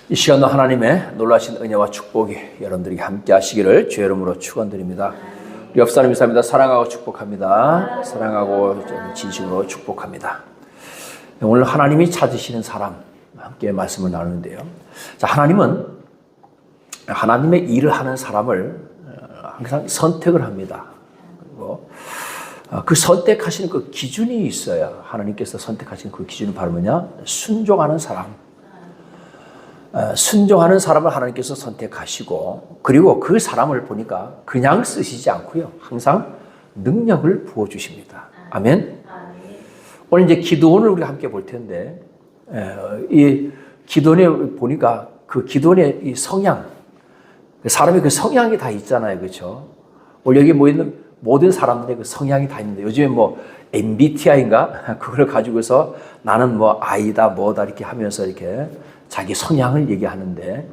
이 시간도 하나님의 놀라신 은혜와 축복이 여러분들에게 함께 하시기를 주의 이름으로 축원드립니다. 옆 사람이 삽니다. 사랑하고 축복합니다. 사랑하고 진심으로 축복합니다. 오늘 하나님이 찾으시는 사람 함께 말씀을 나누는데요. 자, 하나님은 하나님의 일을 하는 사람을 항상 선택을 합니다. 그리고 그 선택하시는 그 기준이 있어요. 하나님께서 선택하시는 그 기준은 바로 뭐냐? 순종하는 사람. 순종하는 사람을 하나님께서 선택하시고, 그리고 그 사람을 보니까 그냥 쓰시지 않고요. 항상 능력을 부어주십니다. 아멘. 오늘 이제 기도원을 우리가 함께 볼 텐데, 이 기도원에 보니까 그 기도원의 이 성향, 사람의 그 성향이 다 있잖아요. 그렇죠? 오늘 여기 모이는 모든 사람들의 그 성향이 다 있는데, 요즘에 뭐 MBTI인가? 그걸 가지고서 나는 뭐 I다, 뭐다 이렇게 하면서 이렇게 자기 성향을 얘기하는데,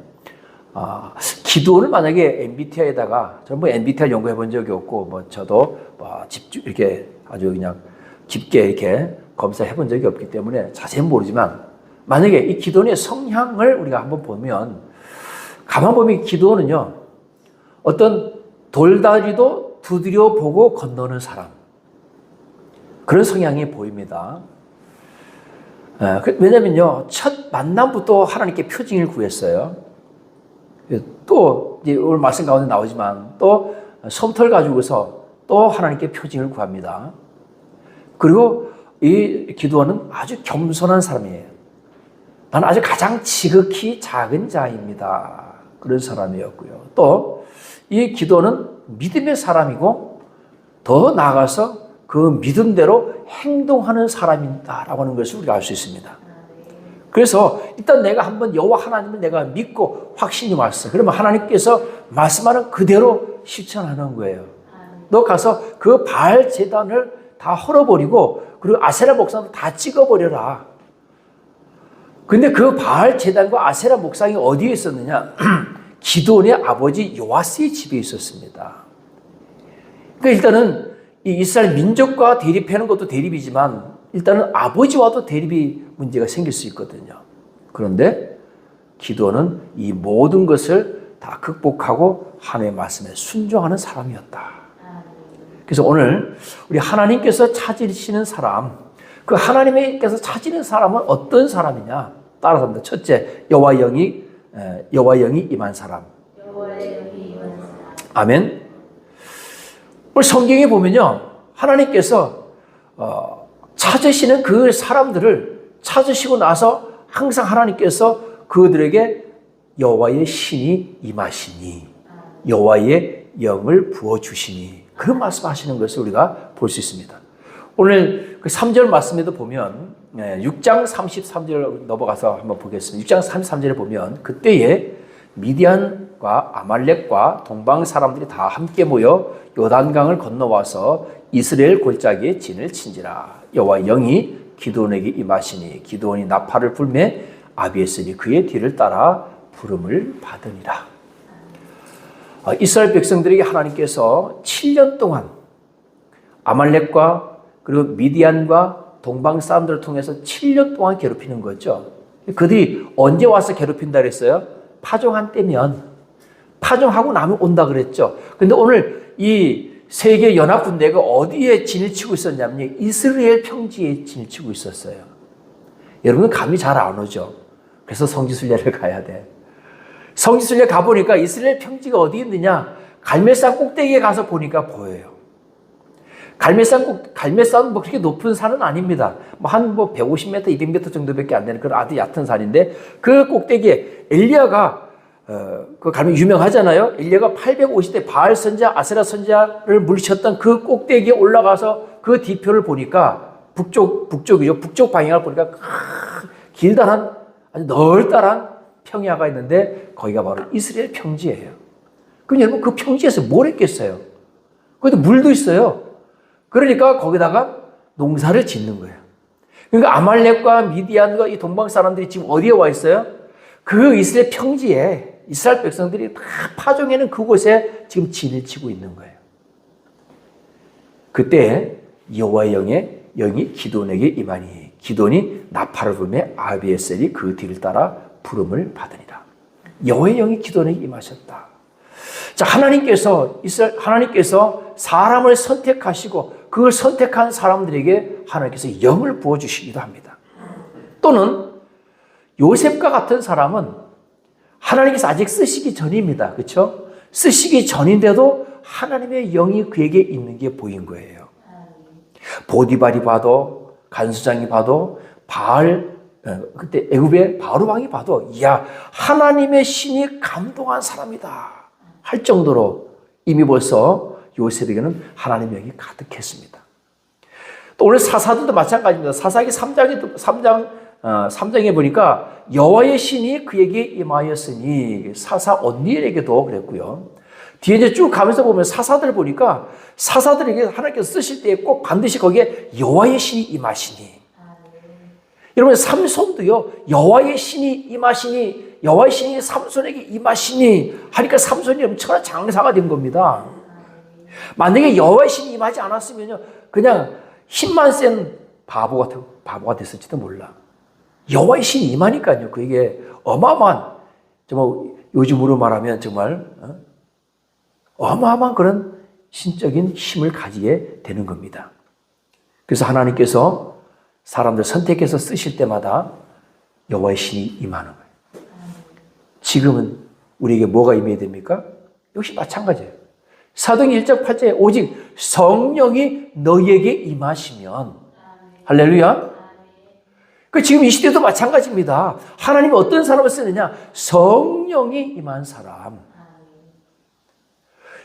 기도를 만약에 MBTI에다가, 저는 뭐 MBTI 연구해 본 적이 없고, 뭐 저도 뭐 집중, 이렇게 아주 그냥 깊게 이렇게 검사해 본 적이 없기 때문에 자세히 모르지만, 만약에 이 기도원의 성향을 우리가 한번 보면, 가만 보면 기도원은요, 어떤 돌다리도 두드려 보고 건너는 사람, 그런 성향이 보입니다. 왜냐면요, 첫 만남부터 하나님께 표징을 구했어요. 또, 오늘 말씀 가운데 나오지만, 또 솜털 가지고서 또 하나님께 표징을 구합니다. 그리고 이 기도원은 아주 겸손한 사람이에요. 나는 아주 가장 지극히 작은 자입니다. 그런 사람이었고요. 또, 이 기도원은 믿음의 사람이고, 더 나아가서 그 믿음대로 행동하는 사람이다라고 하는 것을 우리가 알 수 있습니다. 그래서 일단 내가 한번 여호와 하나님을 내가 믿고 확신이 왔어. 그러면 하나님께서 말씀하는 그대로 실천하는 거예요. 너 가서 그 바알 제단을 다 헐어버리고, 그리고 아세라 목상도 다 찍어버려라. 근데 그 바알 제단과 아세라 목상이 어디에 있었느냐? 기도원의 아버지 요아스의 집에 있었습니다. 그러니까 일단은 이 이스라엘 민족과 대립하는 것도 대립이지만, 일단은 아버지와도 대립이 문제가 생길 수 있거든요. 그런데 기도는 이 모든 것을 다 극복하고 하나님의 말씀에 순종하는 사람이었다. 그래서 오늘 우리 하나님께서 찾으시는 사람, 그 하나님께서 찾으시는 사람은 어떤 사람이냐? 따라서 합니다. 첫째, 여호와 영이 임한 사람. 아멘. 오늘 성경에 보면요, 하나님께서 찾으시는 그 사람들을 찾으시고 나서 항상 하나님께서 그들에게 여호와의 신이 임하시니, 여호와의 영을 부어주시니, 그런 말씀하시는 것을 우리가 볼 수 있습니다. 오늘 그 3절 말씀에도 보면, 6장 33절 넘어가서 한번 보겠습니다. 6장 33절에 보면, 그때에 미디안과 아말렉과 동방 사람들이 다 함께 모여 요단강을 건너와서 이스라엘 골짜기에 진을 친지라. 여호와 영이 기드온에게 임하시니 기드온이 나팔을 불매 아비에셀이 그의 뒤를 따라 부름을 받으니라. 이스라엘 백성들에게 하나님께서 7년 동안 아말렉과 그리고 미디안과 동방 사람들을 통해서 7년 동안 괴롭히는 거죠. 그들이 언제 와서 괴롭힌다 그랬어요? 파종한 때면, 파종하고 나면 온다 그랬죠. 근데 오늘 이 세계 연합 군대가 어디에 진을 치고 있었냐면 이스라엘 평지에 진을 치고 있었어요. 여러분 감이 잘 안 오죠. 그래서 성지순례를 가야 돼. 성지순례 가보니까 이스라엘 평지가 어디 있느냐? 갈멜산 꼭대기에 가서 보니까 보여요. 갈멜산은 뭐 그렇게 높은 산은 아닙니다. 한 150m, 200m 정도밖에 안 되는 그런 아주 얕은 산인데, 그 꼭대기에 엘리야가 그 갈멜 유명하잖아요. 엘리야가 850대 바알 선지자, 아세라 선지자를 물리쳤던 그 꼭대기에 올라가서 그 뒤표를 보니까 북쪽이죠. 북쪽 방향을 보니까 길다란 아주 널따란 평야가 있는데 거기가 바로 이스라엘 평지예요. 그럼 여러분 그 평지에서 뭘 했겠어요? 거기도 물도 있어요. 그러니까 거기다가 농사를 짓는 거예요. 그러니까 아말렉과 미디안과 이 동방 사람들이 지금 어디에 와 있어요? 그 이스라엘 평지에 이스라엘 백성들이 다 파종해는 그곳에 지금 진을 치고 있는 거예요. 그때 여호와의 영이 기드온에게 임하니 기드온이 나팔을 불매 아비에셀이 그 뒤를 따라 부름을 받으니라. 여호와의 영이 기도원에게 임하셨다. 자, 하나님께서 사람을 선택하시고 그걸 선택한 사람들에게 하나님께서 영을 부어주시기도 합니다. 또는 요셉과 같은 사람은 하나님께서 아직 쓰시기 전입니다. 그렇죠? 쓰시기 전인데도 하나님의 영이 그에게 있는 게 보인 거예요. 보디발이 봐도, 간수장이 봐도, 그때 애굽의 바로 왕이 봐도, 이야, 하나님의 신이 감동한 사람이다 할 정도로 이미 벌써 요셉에게는 하나님의 영이 가득했습니다. 또 오늘 사사들도 마찬가지입니다. 사사기 3장에 보니까 여호와의 신이 그에게 임하였으니, 사사 언니엘에게도 그랬고요. 뒤에 이제 쭉 가면서 보면 사사들 보니까 사사들에게 하나님께서 쓰실 때 꼭 반드시 거기에 여호와의 신이 임하시니. 여러분, 삼손도요, 여호와의 신이 임하시니, 여호와의 신이 삼손에게 임하시니 하니까 삼손이 엄청난 장사가 된 겁니다. 만약에 여호와의 신이 임하지 않았으면요, 그냥 힘만 센 바보가 됐을지도 몰라. 여호와의 신이 임하니까요, 그에게 어마어마한, 정말 요즘으로 말하면 정말 어마어마한 그런 신적인 힘을 가지게 되는 겁니다. 그래서 하나님께서 사람들 선택해서 쓰실 때마다 여호와의 신이 임하는 거예요. 지금은 우리에게 뭐가 임해야 됩니까? 역시 마찬가지예요. 사도행전 1장 8절에 오직 성령이 너희에게 임하시면, 할렐루야. 지금 이 시대도 마찬가지입니다. 하나님이 어떤 사람을 쓰느냐? 성령이 임한 사람.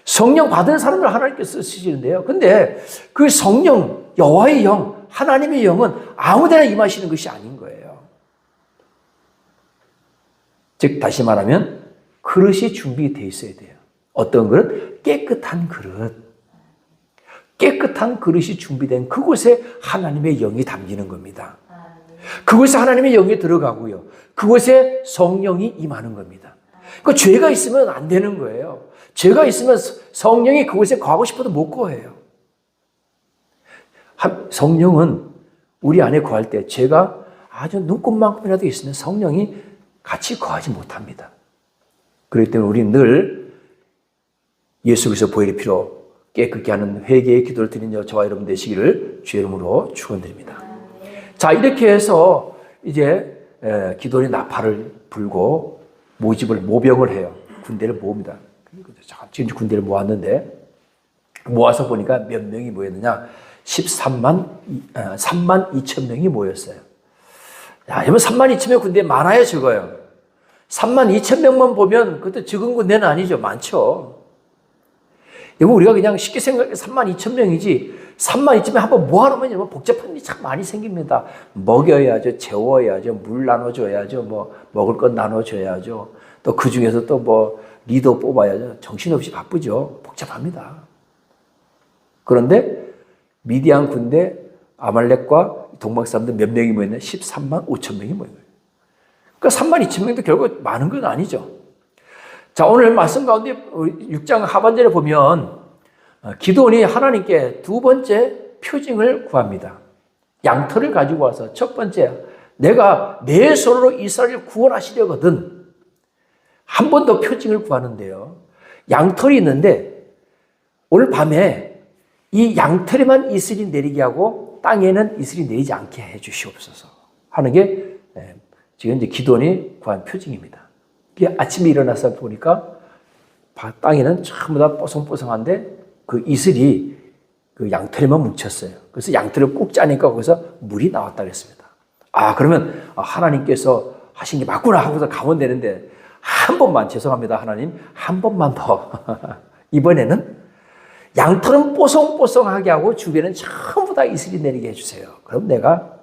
성령 받은 사람을 하나님께서 쓰시는데요. 근데 그 성령, 여호와의 영, 하나님의 영은 아무데나 임하시는 것이 아닌 거예요. 즉, 다시 말하면 그릇이 준비되어 있어야 돼요. 어떤 그릇? 깨끗한 그릇. 깨끗한 그릇이 준비된 그곳에 하나님의 영이 담기는 겁니다. 그곳에 하나님의 영이 들어가고요. 그곳에 성령이 임하는 겁니다. 그 죄가 있으면 안 되는 거예요. 죄가 있으면 성령이 그곳에 가고 싶어도 못 거해요. 성령은 우리 안에 거할 때 죄가 아주 눈곱만큼이라도 있으면 성령이 같이 거하지 못합니다. 그렇기 때문에 우리는 늘 예수 그리스도 보혈의 피로 깨끗게 하는 회개의 기도를 드리는 저와 여러분 되시기를 주의 이름으로 축원드립니다. 자, 이렇게 해서 이제 기도원이 나팔을 불고 모병을 해요. 군대를 모읍니다. 지금 군대를 모았는데, 모아서 보니까 몇 명이 모였느냐? 3만 2천 명이 모였어요. 야, 여러분 3만 2천 명 군대 많아요, 적어요? 3만 2천 명만 보면 그것도 적은 군대는 아니죠. 많죠. 여러분, 우리가 그냥 쉽게 생각해 3만 2천 명이지, 3만 2천 명 한번 모아놓으면 여러분 복잡한 일이 참 많이 생깁니다. 먹여야죠, 재워야죠, 물 나눠줘야죠, 먹을 건 나눠줘야죠. 또 그 중에서 또 리더 뽑아야죠. 정신없이 바쁘죠. 복잡합니다. 그런데 미디안 군대, 아말렉과 동방 사람들 몇 명이 모였냐? 13만 5천 명이 모인 거예요. 그러니까 3만 2천 명도 결국 많은 건 아니죠. 자, 오늘 말씀 가운데 6장 하반절에 보면 기드온이 하나님께 두 번째 표징을 구합니다. 양털을 가지고 와서 첫 번째, 내가 내 손으로 이스라엘을 구원하시려거든. 한 번 더 표징을 구하는데요. 양털이 있는데 오늘 밤에 이 양털에만 이슬이 내리게 하고 땅에는 이슬이 내리지 않게 해 주시옵소서 하는 게 지금 이제 기드온이 구한 표징입니다. 아침에 일어나서 보니까 땅에는 전부 다 뽀송뽀송한데 그 이슬이 그 양털에만 뭉쳤어요. 그래서 양털을 꾹 짜니까 거기서 물이 나왔다 그랬습니다. 그러면 하나님께서 하신 게 맞구나 하고서 가면 되는데, 한 번만, 죄송합니다 하나님, 한 번만 더 이번에는 양털은 뽀송뽀송하게 하고 주변은 전부 다 이슬이 내리게 해주세요. 그럼 내가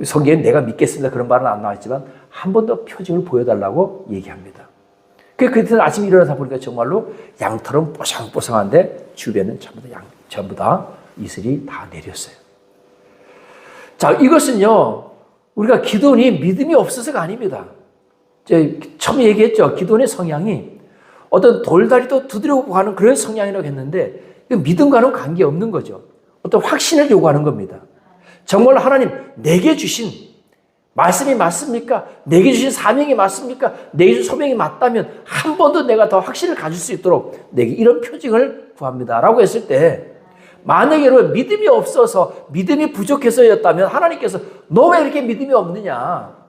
성경에 내가 믿겠습니다 그런 말은 안 나왔지만 한 번 더 표징을 보여달라고 얘기합니다. 그때 아침에 일어나서 보니까 정말로 양털은 뽀송뽀송한데 주변은 전부 다 이슬이 다 내렸어요. 자, 이것은요, 우리가 기드온이 믿음이 없어서가 아닙니다. 처음에 얘기했죠. 기드온의 성향이 어떤 돌다리도 두드려고 가는 그런 성향이라고 했는데, 믿음과는 관계없는 거죠. 어떤 확신을 요구하는 겁니다. 정말 하나님 내게 주신 말씀이 맞습니까? 내게 주신 사명이 맞습니까? 내게 주신 소명이 맞다면 한 번 더 내가 더 확신을 가질 수 있도록 내게 이런 표징을 구합니다. 라고 했을 때 만약에 여러분 믿음이 없어서 믿음이 부족해서였다면 하나님께서 너 왜 이렇게 믿음이 없느냐?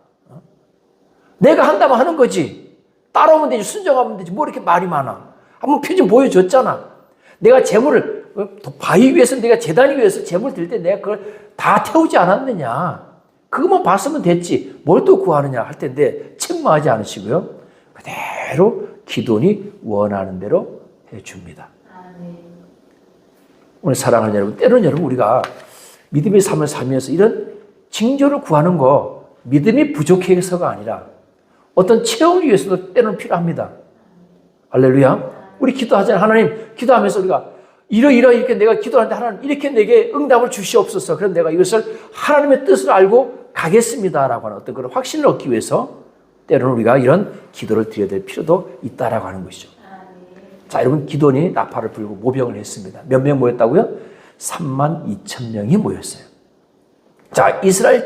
내가 한다면 하는 거지. 따라오면 되지. 순종하면 되지. 뭐 이렇게 말이 많아. 한번 표징 보여줬잖아. 내가 재물을 바위 위에서 내가 제단 위에서 재물 드릴 때 내가 그걸 다 태우지 않았느냐. 그것만 봤으면 됐지. 뭘 또 구하느냐 할 텐데 책망하지 않으시고요. 그대로 기도니 원하는 대로 해줍니다. 오늘 사랑하는 여러분, 때로는 여러분 우리가 믿음의 삶을 살면서 이런 징조를 구하는 거 믿음이 부족해서가 아니라 어떤 체험을 위해서도 때로는 필요합니다. 할렐루야. 우리 기도하잖아요. 하나님, 기도하면서 우리가 이렇게 내가 기도하는데 하나님 이렇게 내게 응답을 주시옵소서. 그럼 내가 이것을 하나님의 뜻을 알고 가겠습니다라고 하는 어떤 그런 확신을 얻기 위해서 때로는 우리가 이런 기도를 드려야 될 필요도 있다라고 하는 것이죠. 자, 여러분 기도원이 나팔을 불고 모병을 했습니다. 몇 명 모였다고요? 32,000명이 모였어요. 자, 이스라엘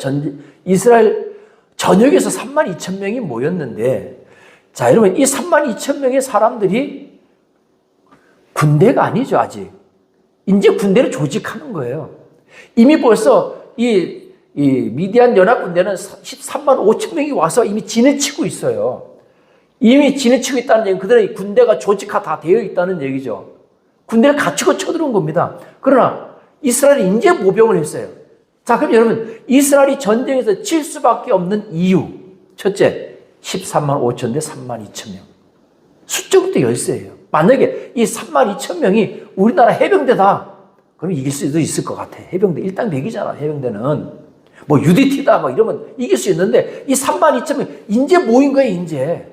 전역에서 32,000명이 모였는데, 자, 여러분 이 32,000명의 사람들이 군대가 아니죠, 아직. 이제 군대를 조직하는 거예요. 이미 벌써 이 미디안 연합군대는 13만 5천 명이 와서 이미 지내치고 있어요. 이미 지내치고 있다는 얘기는 그들의 군대가 조직화 다 되어 있다는 얘기죠. 군대를 갖추고 쳐들어온 겁니다. 그러나 이스라엘이 이제 모병을 했어요. 자, 그럼 여러분 이스라엘이 전쟁에서 질 수밖에 없는 이유. 첫째, 13만 5천 대 3만 2천 명. 숫자부터 열세예요. 만약에 이 3만 2천 명이 우리나라 해병대다. 그럼 이길 수도 있을 것 같아. 해병대 일당백이잖아. 해병대는. 뭐 UDT다 막 이러면 이길 수 있는데 이 3만 2천 명 이제 모인 거예요. 이제.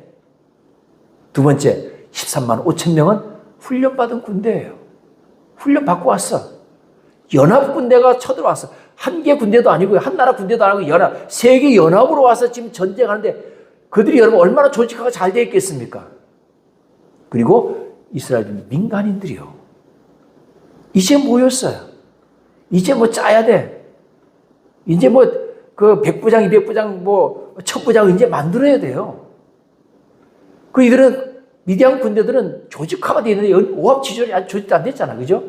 두 번째, 13만 5천 명은 훈련받은 군대예요. 훈련 받고 왔어. 연합군대가 쳐들어왔어. 한 개 군대도 아니고요. 한 나라 군대도 아니고 세계 연합으로 와서 지금 전쟁하는데 그들이 여러분 얼마나 조직화가 잘 되어 있겠습니까? 그리고 이스라엘 민간인들이요. 이제 모였어요. 이제 뭐 짜야 돼. 이제 뭐 그 100부장, 200부장, 뭐 1000부장 이제 만들어야 돼요. 그 이들은 미디안 군대들은 조직화가 되어 있는데 오합지졸이 아직 조직도 안 됐잖아. 그죠?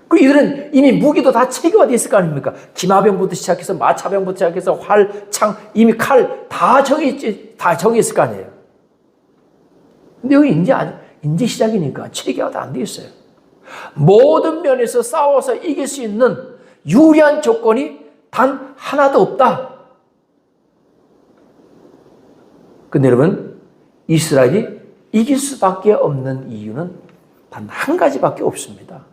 그 이들은 이미 무기도 다 체계화되어 있을 거 아닙니까? 기마병부터 시작해서 마차병부터 시작해서 활, 창, 이미 칼 다 정해있을 거 아니에요. 근데 여기 이제 시작이니까 체계화도 안 되어 있어요. 모든 면에서 싸워서 이길 수 있는 유리한 조건이 단 하나도 없다. 근데 여러분, 이스라엘이 이길 수밖에 없는 이유는 단 한 가지밖에 없습니다.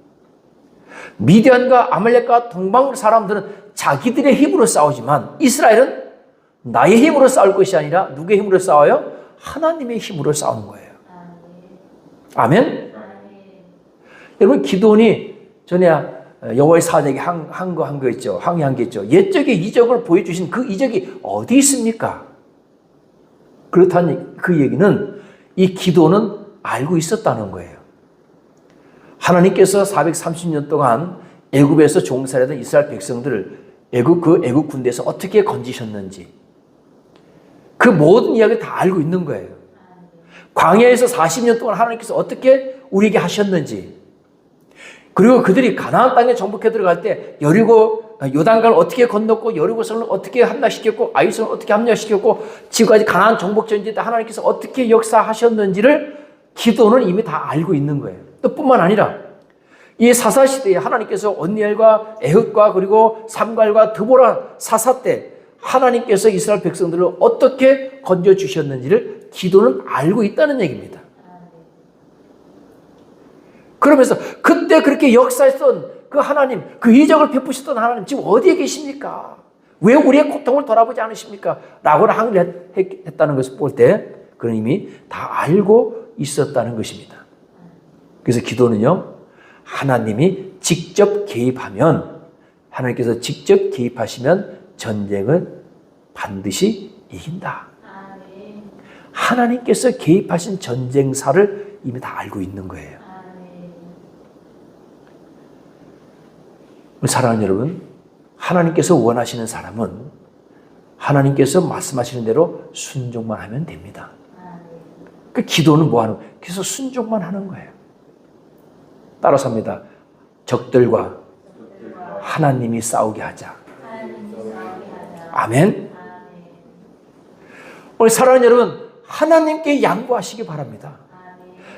미디안과 아말렉과 동방 사람들은 자기들의 힘으로 싸우지만 이스라엘은 나의 힘으로 싸울 것이 아니라 누구의 힘으로 싸워요? 하나님의 힘으로 싸우는 거예요. 아멘? 여러분, 기도원이 전에 여호와의 사자에게 한 거 있죠. 항의한 게 있죠. 옛적의 이적을 보여주신 그 이적이 어디 있습니까? 그렇다는 그 얘기는 이 기도는 알고 있었다는 거예요. 하나님께서 430년 동안 애굽에서 종살이하던 이스라엘 백성들을 애굽 군대에서 어떻게 건지셨는지 그 모든 이야기를 다 알고 있는 거예요. 광야에서 40년 동안 하나님께서 어떻게 우리에게 하셨는지, 그리고 그들이 가나안 땅에 정복해 들어갈 때 요단강을 어떻게 건넜고 여리고성을 어떻게 함락시켰고 아이성을 어떻게 함락시켰고 지금까지 가나안 정복 전쟁 때 하나님께서 어떻게 역사하셨는지를 기도는 이미 다 알고 있는 거예요. 또 뿐만 아니라 이 사사 시대에 하나님께서 온니엘과 에훗과 그리고 삼갈과 드보라 사사 때 하나님께서 이스라엘 백성들을 어떻게 건져 주셨는지를 기도는 알고 있다는 얘기입니다. 그러면서 그때 그렇게 역사했던 그 하나님, 그 이적을 베푸셨던 하나님 지금 어디에 계십니까? 왜 우리의 고통을 돌아보지 않으십니까? 라고 항의를 했다는 것을 볼 때 그는 이미 다 알고 있었다는 것입니다. 그래서 기도는요, 하나님이 직접 개입하면, 하나님께서 직접 개입하시면 전쟁을 반드시 이긴다. 하나님께서 개입하신 전쟁사를 이미 다 알고 있는 거예요. 사랑하는 여러분, 하나님께서 원하시는 사람은 하나님께서 말씀하시는 대로 순종만 하면 됩니다. 그 기도는 뭐 하는 거예요? 계속 순종만 하는 거예요. 따라서 합니다. 적들과 하나님이 싸우게 하자. 아멘. 오늘 사랑하는 여러분, 하나님께 양보하시기 바랍니다.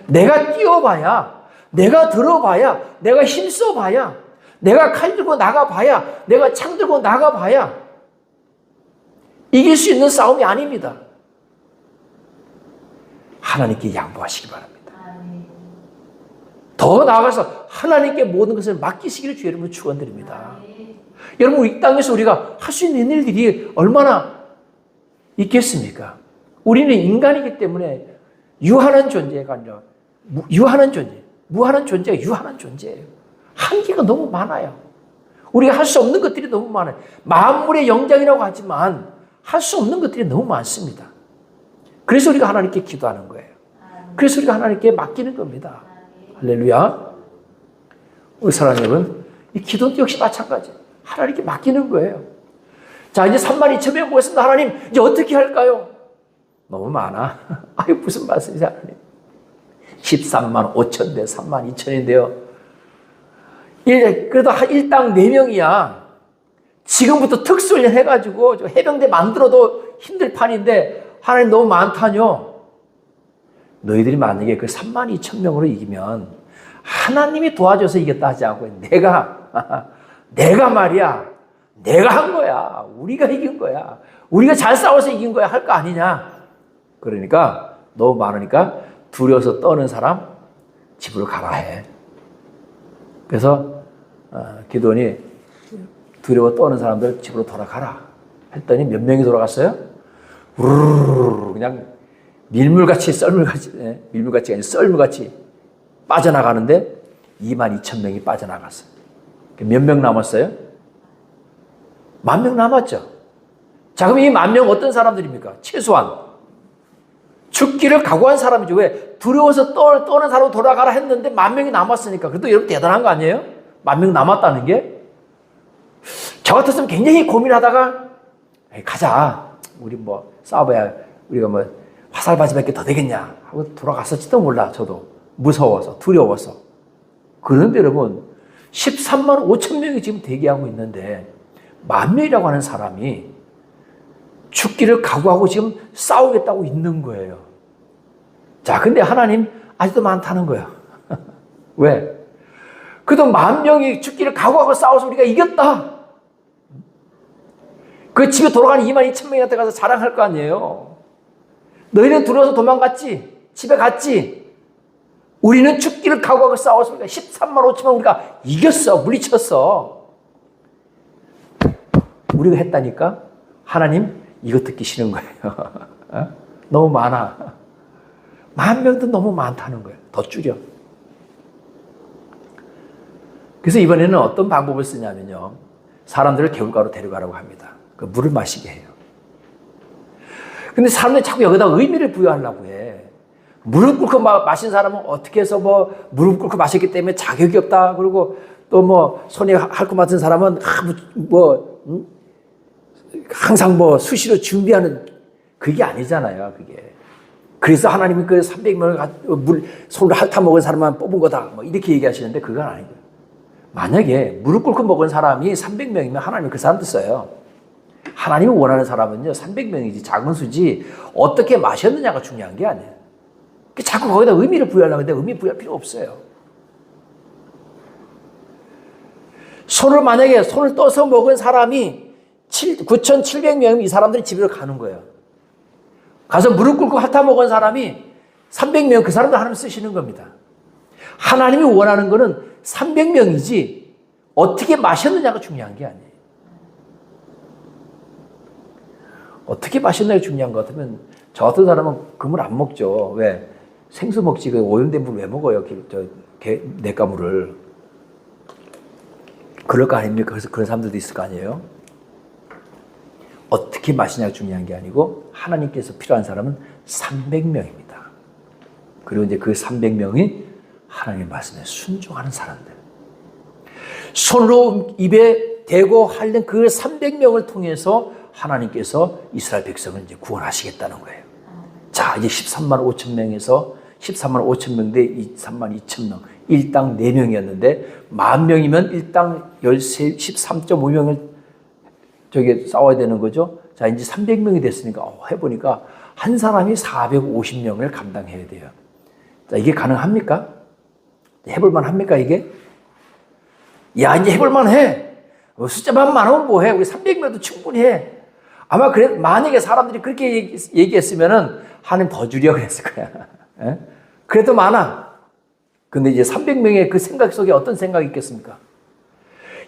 내가 뛰어봐야, 내가 들어봐야, 내가 힘써봐야, 내가 칼 들고 나가봐야, 내가 창 들고 나가봐야 이길 수 있는 싸움이 아닙니다. 하나님께 양보하시기 바랍니다. 더 나아가서 하나님께 모든 것을 맡기시기를 주 여러분 축원드립니다. 여러분, 이 땅에서 우리가 할 수 있는 일들이 얼마나 있겠습니까? 우리는 인간이기 때문에 유한한 존재가 아니라 유한한 존재, 무한한 존재가 유한한 존재예요. 한계가 너무 많아요. 우리가 할 수 없는 것들이 너무 많아요. 만물의 영장이라고 하지만 할 수 없는 것들이 너무 많습니다. 그래서 우리가 하나님께 기도하는 거예요. 그래서 우리가 하나님께 맡기는 겁니다. 할렐루야. 우리 사랑하는 여러분, 이 기도도 역시 마찬가지. 하나님께 맡기는 거예요. 자, 이제 32,000명 모였습니다. 하나님, 이제 어떻게 할까요? 너무 많아. 아유, 무슨 말씀이세요, 하나님? 13만 5천 대 3만 2천인데요. 그래도 일당 4명이야. 지금부터 특수훈련 해가지고 해병대 만들어도 힘들 판인데 하나님 너무 많다뇨. 너희들이 만약에 그 3만 2천 명으로 이기면 하나님이 도와줘서 이겼다 하지 않고 내가 말이야, 내가 한 거야. 우리가 이긴 거야. 우리가 잘 싸워서 이긴 거야. 할 거 아니냐. 그러니까 너무 많으니까 두려워서 떠는 사람 집으로 가라 해. 그래서 기도원이 두려워 떠는 사람들 집으로 돌아가라 했더니 몇 명이 돌아갔어요? 우르르 그냥 밀물같이 썰물같이 밀물같이 아니라 썰물같이 빠져나가는데 22,000명이 빠져나갔어요. 몇 명 남았어요? 10,000명 남았죠. 자, 그럼 이 10,000명 어떤 사람들입니까? 최소한 죽기를 각오한 사람이죠. 왜? 두려워서 떠는 사람으로 돌아가라 했는데 10,000명이 남았으니까. 그래도 여러분 대단한 거 아니에요? 10,000명 남았다는 게? 저 같았으면 굉장히 고민하다가 가자. 우리 뭐 싸워봐야 우리가 뭐 화살바지밖에 더 되겠냐 하고 돌아갔을지도 몰라. 저도 무서워서 두려워서. 그런데 여러분 13만 5천 명이 지금 대기하고 있는데 10,000명이라고 하는 사람이 죽기를 각오하고 지금 싸우겠다고 있는 거예요. 자, 근데 하나님 아직도 많다는 거예요. 왜? 그래도 10,000명이 죽기를 각오하고 싸워서 우리가 이겼다. 그 집에 돌아가는 22,000명한테 가서 자랑할 거 아니에요. 너희는 두려워서 도망갔지? 집에 갔지? 우리는 죽기를 각오하고 싸워서 우리가 13만 5천명 우리가 이겼어. 물리쳤어. 우리가 했다니까? 하나님 이거 듣기 싫은 거예요. 너무 많아. 10,000명도 너무 많다는 거예요. 더 줄여. 그래서 이번에는 어떤 방법을 쓰냐면요. 사람들을 개울가로 데려가라고 합니다. 그 물을 마시게 해요. 근데 사람들이 자꾸 여기다 의미를 부여하려고 해. 무릎 꿇고 마신 사람은 어떻게 해서 뭐 무릎 꿇고 마셨기 때문에 자격이 없다. 그리고 또 뭐 손이 핥고 맡은 사람은 항상 뭐 수시로 준비하는 그게 아니잖아요. 그게. 그래서 하나님이 그 300명을 손으로 핥아 먹은 사람만 뽑은 거다. 뭐 이렇게 얘기하시는데 그건 아니고요. 만약에 무릎 꿇고 먹은 사람이 300명이면 하나님이 그 사람도 써요. 하나님이 원하는 사람은요 300명이지 작은 수지 어떻게 마셨느냐가 중요한 게 아니에요. 자꾸 거기다 의미를 부여하려고 하는데 의미 부여할 필요 없어요. 만약에 손을 떠서 먹은 사람이 9,700명이면 이 사람들이 집으로 가는 거예요. 가서 무릎 꿇고 핥아 먹은 사람이 300명 그 사람들 하나님 쓰시는 겁니다. 하나님이 원하는 거는 300명이지 어떻게 마셨느냐가 중요한 게 아니에요. 어떻게 마셨느냐가 중요한 것 같으면 저 같은 사람은 그물 안 먹죠. 왜? 생수 먹지 그 오염된 물 왜 먹어요? 냇가물을. 그럴 거 아닙니까? 그래서 그런 사람들도 있을 거 아니에요? 어떻게 마시냐가 중요한 게 아니고 하나님께서 필요한 사람은 300명입니다. 그리고 이제 그 300명이 하나님의 말씀에 순종하는 사람들. 손으로 입에 대고 핥는 그 300명을 통해서 하나님께서 이스라엘 백성을 이제 구원하시겠다는 거예요. 자, 이제 13만 5천 명에서 13만 5천 명 대 3만 2천 명, 일당 4명이었는데, 10,000명이면 일당 13.5명을 저기 싸워야 되는 거죠. 자, 이제 300명이 됐으니까, 해보니까 한 사람이 450명을 감당해야 돼요. 자, 이게 가능합니까? 해볼만 합니까, 이게? 야, 이제 해볼만 해. 숫자만 많으면 뭐해? 우리 300명도 충분히 해. 아마 그래, 만약에 사람들이 그렇게 얘기했으면은 하나님 더 주려고 그랬을 거야. 예? 그래도 많아. 근데 이제 300명의 그 생각 속에 어떤 생각이 있겠습니까?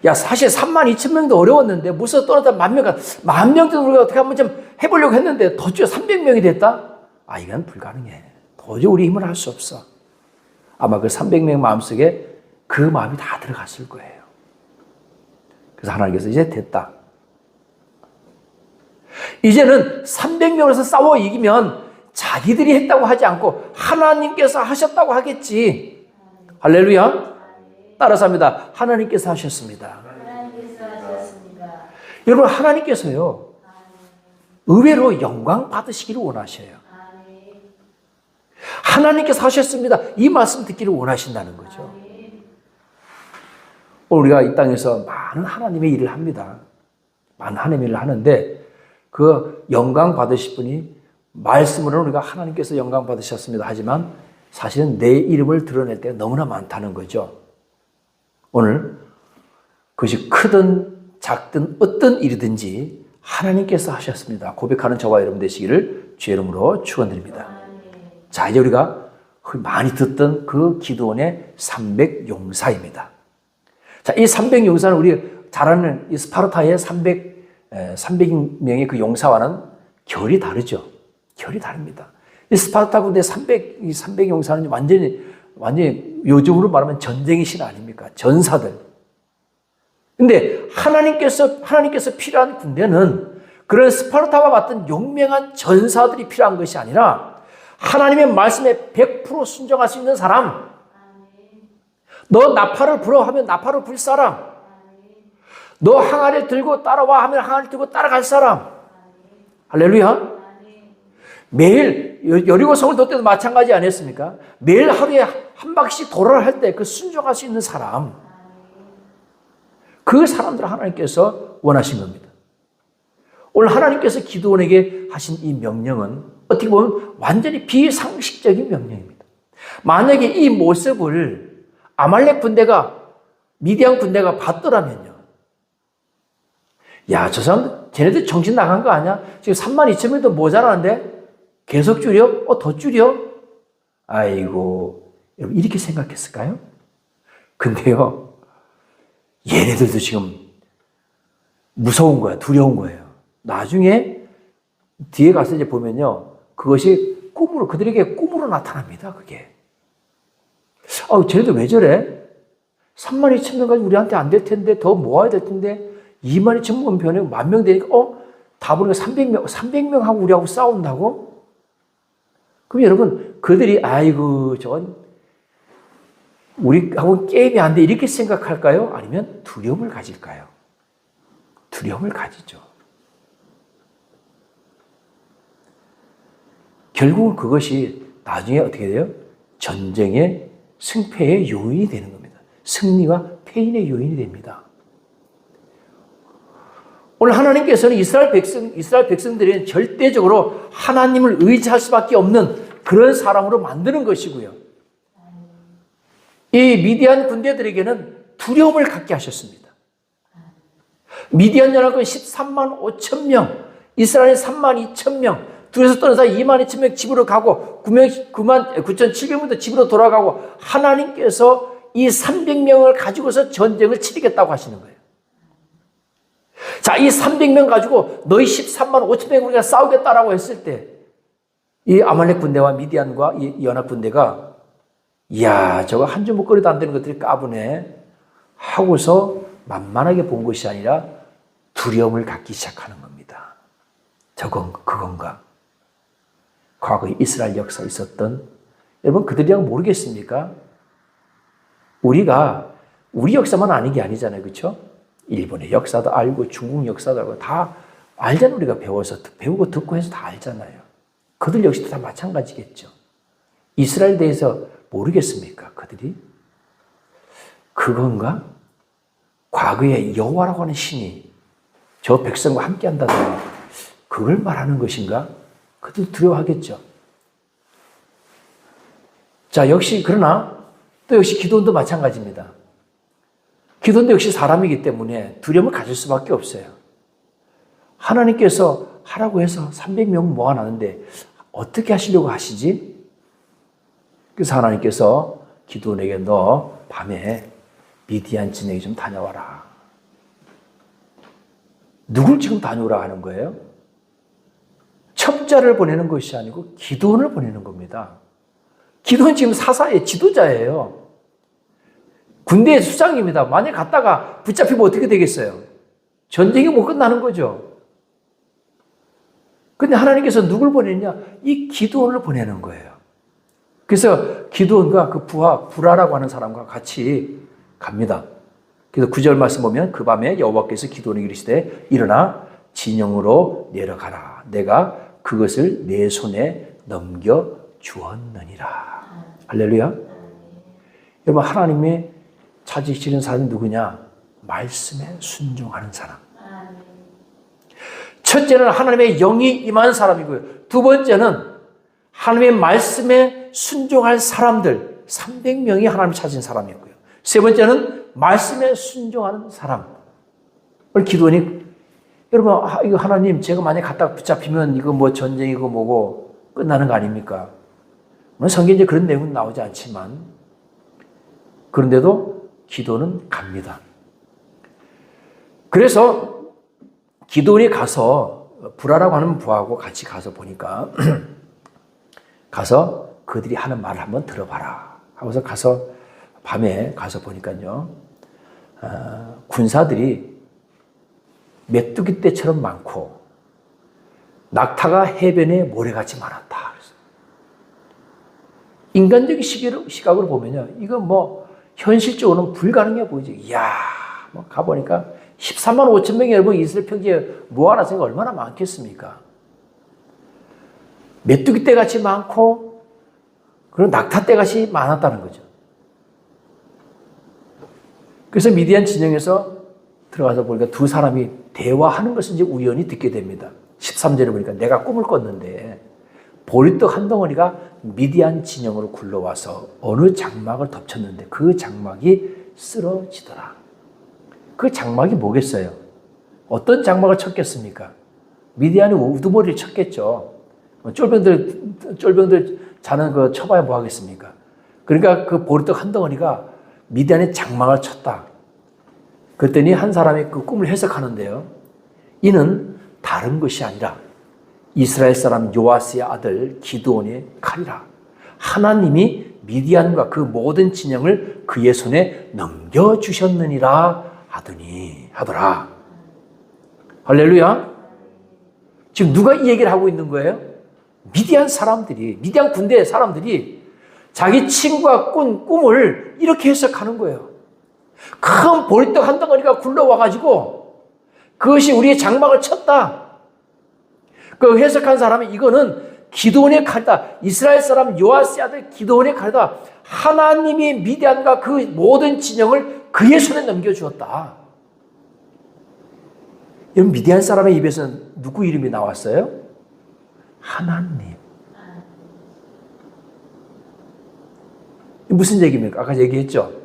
야, 사실 3만 2천 명도 어려웠는데, 무서 떠나다 10,000명, 10,000명도 우리가 어떻게 한번 좀 해보려고 했는데, 도저히 300명이 됐다? 아, 이건 불가능해. 도저히 우리 힘을 할 수 없어. 아마 그 300명 마음속에 그 마음이 다 들어갔을 거예요. 그래서 하나님께서 이제 됐다. 이제는 300명에서 싸워 이기면 자기들이 했다고 하지 않고 하나님께서 하셨다고 하겠지. 할렐루야. 따라서 합니다. 하나님께서 하셨습니다. 여러분, 하나님께서요, 의외로 영광 받으시기를 원하셔요. 하나님께서 하셨습니다. 이 말씀 듣기를 원하신다는 거죠. 우리가 이 땅에서 많은 하나님의 일을 합니다. 많은 하나님의 일을 하는데, 그 영광 받으실 분이 말씀으로는 우리가 하나님께서 영광 받으셨습니다 하지만 사실은 내 이름을 드러낼 때가 너무나 많다는 거죠. 오늘 그것이 크든 작든 어떤 일이든지 하나님께서 하셨습니다 고백하는 저와 여러분 되시기를 주의 이름으로 축원드립니다. 자, 이제 우리가 많이 듣던 그 기드온의 300용사입니다. 자, 이 300용사는 우리 잘 아는 이 스파르타의 300명의 그 용사와는 결이 다르죠. 결이 다릅니다. 이 스파르타 군대 300용사는 완전히 요즘으로 말하면 전쟁의 신 아닙니까? 전사들. 근데 하나님께서 필요한 군대는 그런 스파르타와 같은 용맹한 전사들이 필요한 것이 아니라 하나님의 말씀에 100% 순종할 수 있는 사람. 너 나팔을 불어 하면 나팔을 불 사람. 너 항아리를 들고 따라와 하면 항아리를 들고 따라갈 사람. 할렐루야. 매일 여리고성을 돌 때도 마찬가지 아니었습니까? 매일 하루에 한 바퀴씩 돌아를 할 때 그 순종할 수 있는 사람. 그 사람들을 하나님께서 원하신 겁니다. 오늘 하나님께서 기드온에게 하신 이 명령은 어떻게 보면 완전히 비상식적인 명령입니다. 만약에 이 모습을 아말렉 군대가, 미디안 군대가 봤더라면요. 야, 저 사람, 쟤네들 정신 나간 거 아니야? 지금 32,000명도 모자라는데? 계속 줄여? 더 줄여? 아이고, 여러분, 이렇게 생각했을까요? 근데요, 얘네들도 지금 무서운 거야, 두려운 거예요. 나중에 뒤에 가서 이제 보면요, 그것이 그들에게 꿈으로 나타납니다, 그게. 쟤네들 왜 저래? 32,000명 가지고 우리한테 안 될 텐데, 더 모아야 될 텐데, 22,000명 변해 10,000명 되니까, 다 보니까 300명하고 우리하고 싸운다고? 그럼 여러분, 그들이, 아이고, 저건, 우리하고 게임이 안 돼, 이렇게 생각할까요? 아니면 두려움을 가질까요? 두려움을 가지죠. 결국은 그것이 나중에 어떻게 돼요? 전쟁의 승패의 요인이 되는 겁니다. 승리와 패인의 요인이 됩니다. 오늘 하나님께서는 이스라엘 백성들이 절대적으로 하나님을 의지할 수밖에 없는 그런 사람으로 만드는 것이고요. 이 미디안 군대들에게는 두려움을 갖게 하셨습니다. 미디안 연합군 13만 5천 명, 이스라엘 3만 2천 명, 둘에서 떠나서 2만 2천 명 집으로 가고 9,700명도 집으로 돌아가고 하나님께서 이 300명을 가지고서 전쟁을 치르겠다고 하시는 거예요. 자, 이 300명 가지고 너희 13만 5천 명 우리가 싸우겠다라고 했을 때 이 아말렉 군대와 미디안과 이 연합 군대가 이야, 저거 한 주먹거리도 안 되는 것들이 까부네 하고서 만만하게 본 것이 아니라 두려움을 갖기 시작하는 겁니다. 그건가? 과거 이스라엘 역사에 있었던, 여러분 그들이랑 모르겠습니까? 우리 역사만 아는 게 아니잖아요. 그렇죠? 일본의 역사도 알고 중국 역사도 알고 다 알잖아요. 우리가 배우고 듣고 해서 다 알잖아요. 그들 역시도 다 마찬가지겠죠. 이스라엘 대해서 모르겠습니까? 그들이? 그건가? 과거에 여호와라고 하는 신이 저 백성과 함께 한다더니 그걸 말하는 것인가? 그들 두려워하겠죠. 자, 그러나 또 역시 기도원도 마찬가지입니다. 기도원도 역시 사람이기 때문에 두려움을 가질 수밖에 없어요. 하나님께서 하라고 해서 300명 모아놨는데 어떻게 하시려고 하시지? 그래서 하나님께서 기도원에게 너 밤에 미디안 진영에 좀 다녀와라. 누굴 지금 다녀오라 하는 거예요? 첩자를 보내는 것이 아니고 기도원을 보내는 겁니다. 기도원 지금 사사의 지도자예요. 군대의 수장입니다. 만약 갔다가 붙잡히면 어떻게 되겠어요? 전쟁이 못 끝나는 거죠. 근데 하나님께서 누굴 보내냐? 이 기도원을 보내는 거예요. 그래서 기도원과 그 부라라고 하는 사람과 같이 갑니다. 그래서 9절 말씀 보면 그 밤에 여호와께서 기도원에게 이르시되 일어나 진영으로 내려가라. 내가 그것을 내 손에 넘겨 주었느니라. 할렐루야. 여러분 하나님의 찾으시는 사람이 누구냐? 말씀에 순종하는 사람. 첫째는 하나님의 영이 임한 사람이고요. 두 번째는 하나님의 말씀에 순종할 사람들 300명이 하나님을 찾은 사람이고요. 세 번째는 말씀에 순종하는 사람. 오늘 기도원이 여러분 이거 하나님 제가 만약 갔다가 붙잡히면 이거 뭐 전쟁이고 뭐고 끝나는 거 아닙니까? 물론 성경에 그런 내용은 나오지 않지만 그런데도 기도는 갑니다. 그래서 기도원이 가서 부라라고 하는 부하고 같이 가서 보니까 가서 그들이 하는 말을 한번 들어봐라 하고서 가서 밤에 가서 보니까요 군사들이 메뚜기 떼처럼 많고 낙타가 해변에 모래같이 많았다. 인간적인 시각으로 보면요 이건 뭐 현실적으로는 불가능해 보이죠. 이야 뭐 가보니까 13만 5천 명이 여러분 이스라엘 평지에 모아놨으니까 얼마나 많겠습니까? 메뚜기 떼같이 많고 그리고 낙타 떼같이 많았다는 거죠. 그래서 미디안 진영에서 들어가서 보니까 두 사람이 대화하는 것을 이제 우연히 듣게 됩니다. 13절에 보니까 내가 꿈을 꿨는데 보리떡 한 덩어리가 미디안 진영으로 굴러와서 어느 장막을 덮쳤는데 그 장막이 쓰러지더라. 그 장막이 뭐겠어요? 어떤 장막을 쳤겠습니까? 미디안이 우두머리를 쳤겠죠. 쫄병들 자는 거 쳐봐야 뭐 하겠습니까? 그러니까 그 보리떡 한 덩어리가 미디안의 장막을 쳤다. 그랬더니 한 사람이 그 꿈을 해석하는데요. 이는 다른 것이 아니라 이스라엘 사람 요아스의 아들 기드온의 칼이라. 하나님이 미디안과 그 모든 진영을 그의 손에 넘겨주셨느니라 하더라. 할렐루야. 지금 누가 이 얘기를 하고 있는 거예요? 미디안 군대 사람들이 자기 친구가 꾼 꿈을 이렇게 해석하는 거예요. 큰 보리떡 한 덩어리가 굴러와가지고 그것이 우리의 장막을 쳤다. 그 해석한 사람이 이거는 기드온의 칼이다. 이스라엘 사람 요아스의 아들 기드온의 칼이다. 하나님이 미디안과 그 모든 진영을 그의 손에 넘겨주었다. 여러분 미디안 사람의 입에서는 누구 이름이 나왔어요? 하나님. 무슨 얘기입니까? 아까 얘기했죠.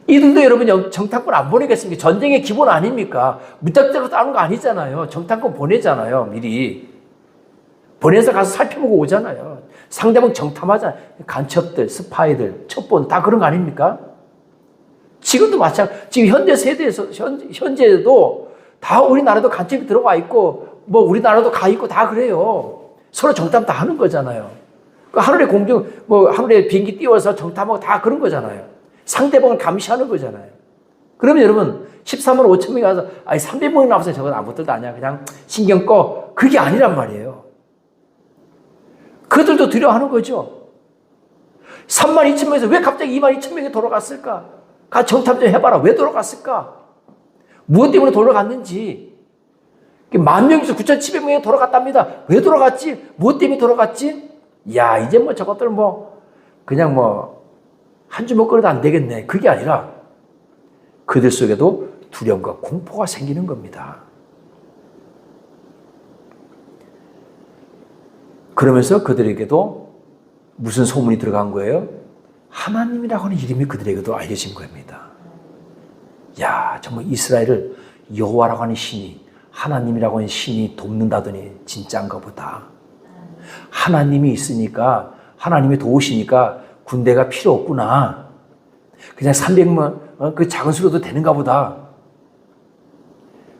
이들도 여러분 정탐꾼 안 보내겠습니까? 전쟁의 기본 아닙니까? 무작정으로 따는 거 아니잖아요. 정탐꾼 보내잖아요. 미리. 보내서 가서 살펴보고 오잖아요. 상대방 정탐하잖아요. 간첩들, 스파이들, 첩보는 다 그런 거 아닙니까? 지금도 마찬가지. 지금 현대 세대에서, 현재도 다 우리나라도 간첩이 들어와 있고, 뭐 우리나라도 가 있고 다 그래요. 서로 정탐 다 하는 거잖아요. 하늘에 하늘에 비행기 띄워서 정탐하고 다 그런 거잖아요. 상대방을 감시하는 거잖아요. 그러면 여러분 13만 5천 명이 가서 300명이 나와서 저건 아무것도 아니야. 그냥 신경 꺼. 그게 아니란 말이에요. 그들도 두려워하는 거죠. 3만 2천 명에서 왜 갑자기 2만 2천 명이 돌아갔을까? 가 정탐 좀 해봐라. 왜 돌아갔을까? 무엇 때문에 돌아갔는지. 10,000명에서 9,700명이 돌아갔답니다. 왜 돌아갔지? 뭐 때문에 돌아갔지? 야, 이제 뭐 저것들 뭐 그냥 뭐 한 주 먹거리도 안 되겠네. 그게 아니라 그들 속에도 두려움과 공포가 생기는 겁니다. 그러면서 그들에게도 무슨 소문이 들어간 거예요? 하나님이라고 하는 이름이 그들에게도 알려진 겁니다. 야, 정말 이스라엘을 여호와라고 하는 신이, 하나님이라고 하는 신이 돕는다더니 진짜인가 보다. 하나님이 있으니까, 하나님이 도우시니까 군대가 필요 없구나. 그냥 300만 그 작은 수로도 되는가 보다.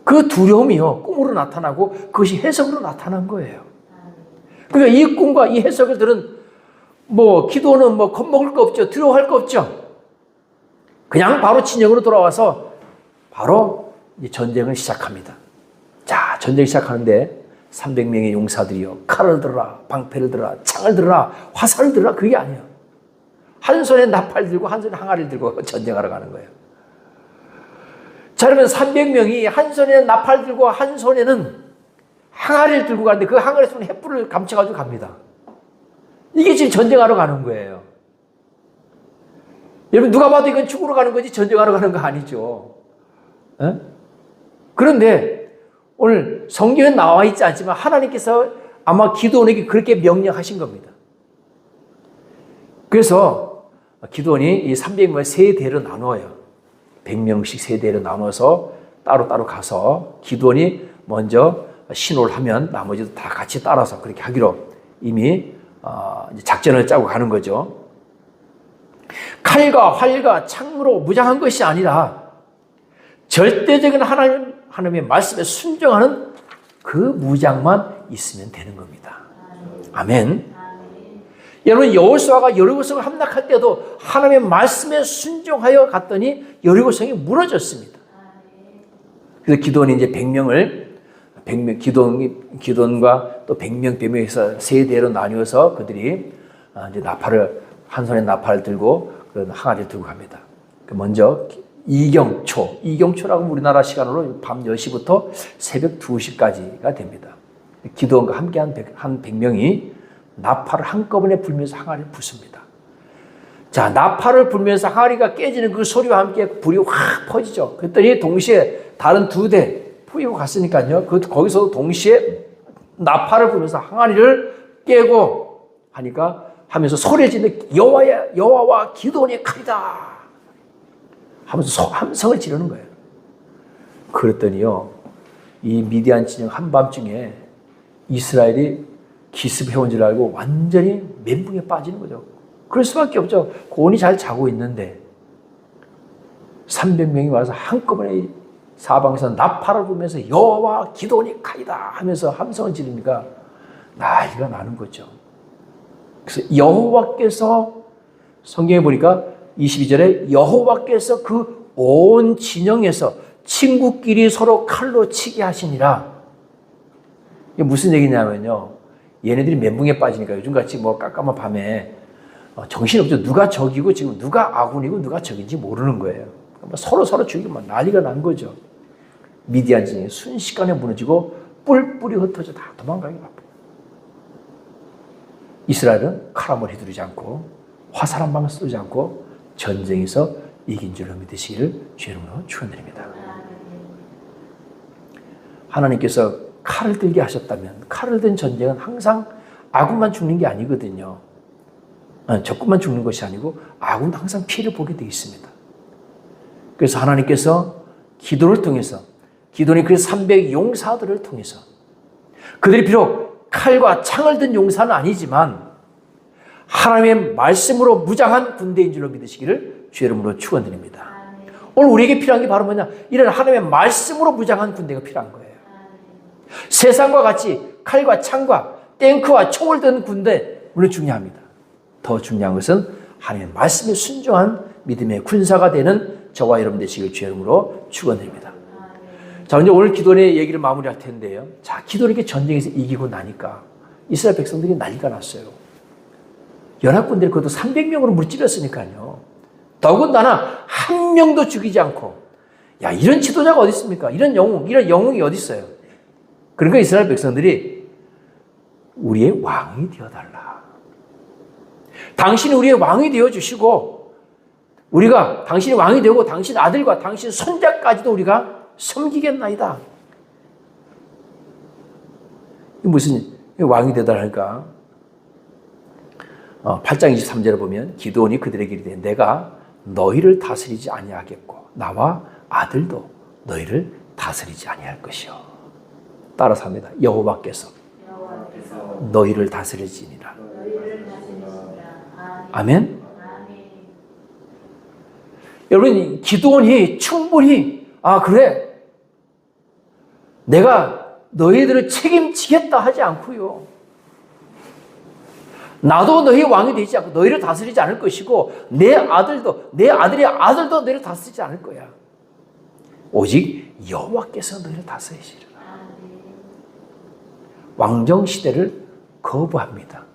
그 두려움이요, 꿈으로 나타나고 그것이 해석으로 나타난 거예요. 그러니까 이 꿈과 이 해석을 들은 뭐 기도는 뭐 겁먹을 거 없죠. 두려워할 거 없죠. 그냥 바로 진영으로 돌아와서 바로 이제 전쟁을 시작합니다. 자, 전쟁 시작하는데 300명의 용사들이요, 칼을 들어라, 방패를 들어라, 창을 들어라, 화살을 들어라. 그게 아니에요. 한 손에 나팔 들고 한 손에 항아리를 들고 전쟁하러 가는 거예요. 자, 그러면 300명이 한 손에 나팔 들고 한 손에는 항아리를 들고 가는데 그 항아리 손에 횃불을 감춰가지고 갑니다. 이게 지금 전쟁하러 가는 거예요. 여러분, 누가 봐도 이건 죽으러 가는 거지 전쟁하러 가는 거 아니죠. 에? 그런데 오늘 성경에 나와 있지 않지만 하나님께서 아마 기드온에게 그렇게 명령하신 겁니다. 그래서 기드온이 이 300명을 세 대로 나누어요. 100명씩 세 대로 나눠서 따로따로 가서 기드온이 먼저 신호를 하면 나머지도 다 같이 따라서 그렇게 하기로 이미 작전을 짜고 가는 거죠. 칼과 활과 창으로 무장한 것이 아니라 절대적인 하나님의 말씀에 순종하는 그 무장만 있으면 되는 겁니다. 아멘. 여러분, 여호수아가 여리고성을 함락할 때도 하나님의 말씀에 순종하여 갔더니 여리고성이 무너졌습니다. 그래서 기드온이 이제 100명을 기드온과 또 100명에서 세 대로 나뉘어서 그들이 이제 한 손에 나팔을 들고 그 항아리를 들고 갑니다. 먼저 이경초라고 우리나라 시간으로 밤 10시부터 새벽 2시까지가 됩니다. 기드온과 함께 한 100명이 나팔을 한꺼번에 불면서 항아리를 붓습니다. 자, 나팔을 불면서 항아리가 깨지는 그 소리와 함께 불이 확 퍼지죠. 그랬더니 동시에 다른 2대 pu이고 갔으니까요. 거기서도 동시에 나팔을 불면서 항아리를 깨고 하면서 소리를 지르는 여호와와 기드온의 칼이다 하면서 함성을 지르는 거예요. 그랬더니요, 이 미디안 진영 한밤중에 이스라엘이 기습해온 줄 알고 완전히 멘붕에 빠지는 거죠. 그럴 수밖에 없죠. 고온이 잘 자고 있는데 300명이 와서 한꺼번에 사방에서 나팔을 불면서 여호와 기드온이 칼이다 하면서 함성을 지르니까 난리가 나는 거죠. 그래서 여호와께서 성경에 보니까 22절에 여호와께서 그 온 진영에서 친구끼리 서로 칼로 치게 하시니라. 이게 무슨 얘기냐면요, 얘네들이 멘붕에 빠지니까 요즘같이 뭐 깜깜한 밤에 정신없죠. 누가 적이고 지금 누가 아군이고 누가 적인지 모르는 거예요. 서로 죽이고 막 난리가 난 거죠. 미디안 진영이 순식간에 무너지고 뿔뿔이 흩어져 다 도망가기 바빠요. 이스라엘은 칼 한 번 휘두르지 않고 화살 한 방울 쏘지 않고 전쟁에서 이긴 줄로 믿으시기를 주의 이름으로 축원드립니다. 하나님께서 칼을 들게 하셨다면, 칼을 든 전쟁은 항상 아군만 죽는 게 아니거든요. 적군만 죽는 것이 아니고 아군도 항상 피해를 보게 되어 있습니다. 그래서 하나님께서 기도를 통해서, 기도는 그 300 용사들을 통해서, 그들이 비록 칼과 창을 든 용사는 아니지만 하나님의 말씀으로 무장한 군대인 줄로 믿으시기를 주의 이름으로 축원드립니다. 오늘 우리에게 필요한 게 바로 뭐냐? 이런 하나님의 말씀으로 무장한 군대가 필요한 거예요. 세상과 같이 칼과 창과 탱크와 총을 든 군대 물론 중요합니다. 더 중요한 것은 하나님의 말씀에 순종한 믿음의 군사가 되는 저와 여러분 되시길 주의 이름으로 축원드립니다. 자, 이제 오늘 기도의 얘기를 마무리할 텐데요. 자, 기도에게 전쟁에서 이기고 나니까 이스라엘 백성들이 난리가 났어요. 연합군들이 그것도 300명으로 물집었으니까요. 더군다나 한 명도 죽이지 않고, 야, 이런 지도자가 어디 있습니까? 이런 영웅이 어디 있어요? 그러니까 이스라엘 백성들이 우리의 왕이 되어달라. 당신이 우리의 왕이 되어주시고 우리가 당신이 왕이 되고 당신 아들과 당신 손자까지도 우리가 섬기겠나이다. 무슨 왕이 되달라니까 8장 23절에 보면 기드온이 그들에게 이르되 내가 너희를 다스리지 아니하겠고 나와 아들도 너희를 다스리지 아니할 것이요. 따라서 합니다. 여호와께서 너희를 다스리지니라. 아멘. 여러분 기드온이 충분히 그래 내가 너희들을 책임지겠다 하지 않고요. 나도 너희 왕이 되지 않고 너희를 다스리지 않을 것이고 내 아들의 아들도 너희를 다스리지 않을 거야. 오직 여호와께서 너희를 다스리시리라. 왕정 시대를 거부합니다.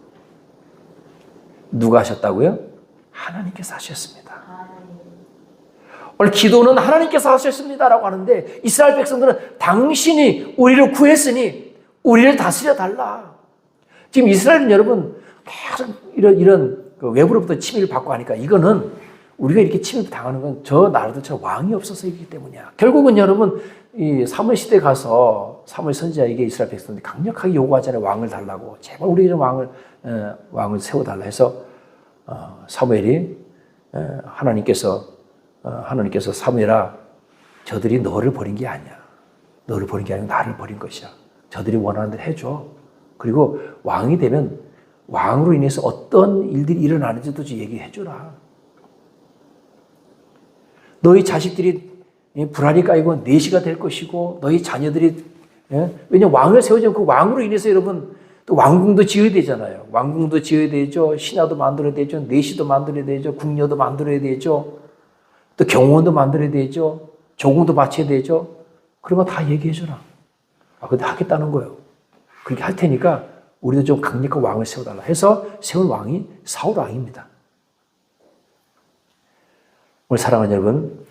누가 하셨다고요? 하나님께서 하셨습니다. 오늘 기도는 하나님께서 하셨습니다라고 하는데 이스라엘 백성들은 당신이 우리를 구했으니 우리를 다스려 달라. 지금 이스라엘은 여러분 계속 이런 외부로부터 침입을 받고 하니까 이거는 우리가 이렇게 침입 당하는 건 저 나라도 저 왕이 없어서이기 때문이야. 결국은 여러분 이 사무엘 시대 가서 사무엘 선지자에게 이스라엘 백성들이 강력하게 요구하잖아요. 왕을 달라고. 제발 우리에게 왕을 세워달라 해서 사무엘이 하나님께서 사무엘아 저들이 너를 버린 게 아니야. 너를 버린 게 아니고 나를 버린 것이야. 저들이 원하는 대로 해줘. 그리고 왕이 되면 왕으로 인해서 어떤 일들이 일어나는지도 얘기해 주라. 너희 자식들이 불알이 까이고 내시가 될 것이고 너희 자녀들이 왜냐하면 왕을 세우자면 그 왕으로 인해서 여러분 또 왕궁도 지어야 되잖아요. 왕궁도 지어야 되죠. 신하도 만들어야 되죠. 내시도 만들어야 되죠. 궁녀도 만들어야 되죠. 또 경호원도 만들어야 되죠. 조공도 바쳐야 되죠. 그런 거 다 얘기해 주라. 근데 하겠다는 거예요. 그렇게 할 테니까 우리도 좀 강력한 왕을 세워달라 해서 세운 왕이 사울 왕입니다. 오늘 사랑하는 여러분,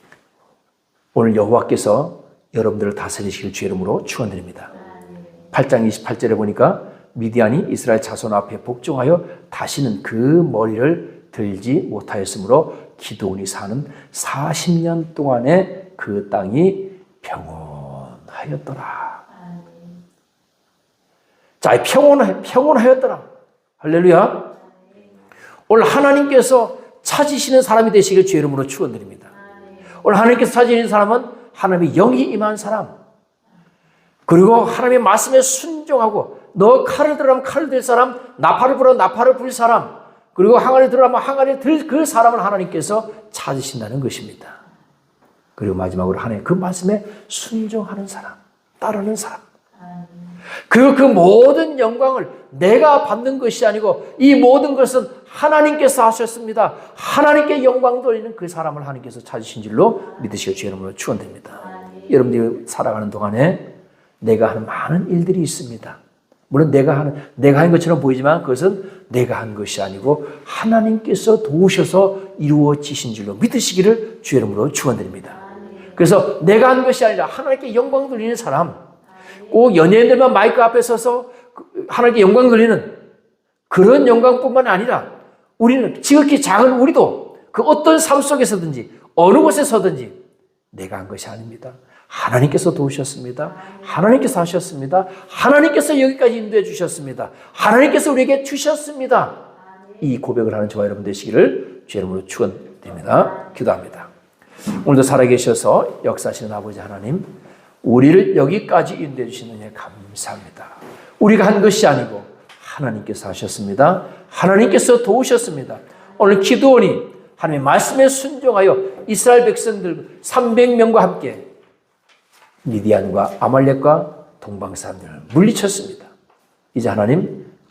오늘 여호와께서 여러분들을 다스리시길 주의 이름으로 축원드립니다. 8장 28절에 보니까 미디안이 이스라엘 자손 앞에 복종하여 다시는 그 머리를 들지 못하였으므로 기드온이 사는 40년 동안에 그 땅이 평온하였더라. 자, 평온하였더라. 할렐루야. 오늘 하나님께서 찾으시는 사람이 되시길 주의 이름으로 축원드립니다. 오늘 하나님께서 찾으시는 사람은 하나님의 영이 임한 사람, 그리고 하나님의 말씀에 순종하고 너 칼을 들으라면 칼을 들 사람, 나팔을 불어 나팔을 불 사람, 그리고 항아리를 들으라면 항아리를 들 그 사람을 하나님께서 찾으신다는 것입니다. 그리고 마지막으로 하나님 그 말씀에 순종하는 사람, 따르는 사람, 그리고 그 모든 영광을 내가 받는 것이 아니고 이 모든 것은 하나님께서 하셨습니다. 하나님께 영광 돌리는 그 사람을 하나님께서 찾으신 줄로 믿으시고 주의 이름으로 축원됩니다. 여러분들이 살아가는 동안에 내가 하는 많은 일들이 있습니다. 물론 내가 한 것처럼 보이지만 그것은 내가 한 것이 아니고 하나님께서 도우셔서 이루어지신 줄로 믿으시기를 주의 이름으로 축원드립니다. 그래서 내가 한 것이 아니라 하나님께 영광 돌리는 사람, 꼭 연예인들만 마이크 앞에 서서 하나님께 영광 돌리는 그런 영광뿐만 아니라 우리는 지극히 작은 우리도 그 어떤 삶 속에서든지 어느 곳에서든지 내가 한 것이 아닙니다. 하나님께서 도우셨습니다. 하나님께서 하셨습니다. 하나님께서 여기까지 인도해 주셨습니다. 하나님께서 우리에게 주셨습니다. 이 고백을 하는 저와 여러분 되시기를 주의 이름으로 축원드립니다. 기도합니다. 오늘도 살아계셔서 역사하시는 아버지 하나님, 우리를 여기까지 인도해 주시는 일 감사합니다. 우리가 한 것이 아니고 하나님께서 하셨습니다. 하나님께서 도우셨습니다. 오늘 기드온이 하나님의 말씀에 순종하여 이스라엘 백성들 300명과 함께 미디안과 아말렉과 동방 사람들을 물리쳤습니다. 이제 하나님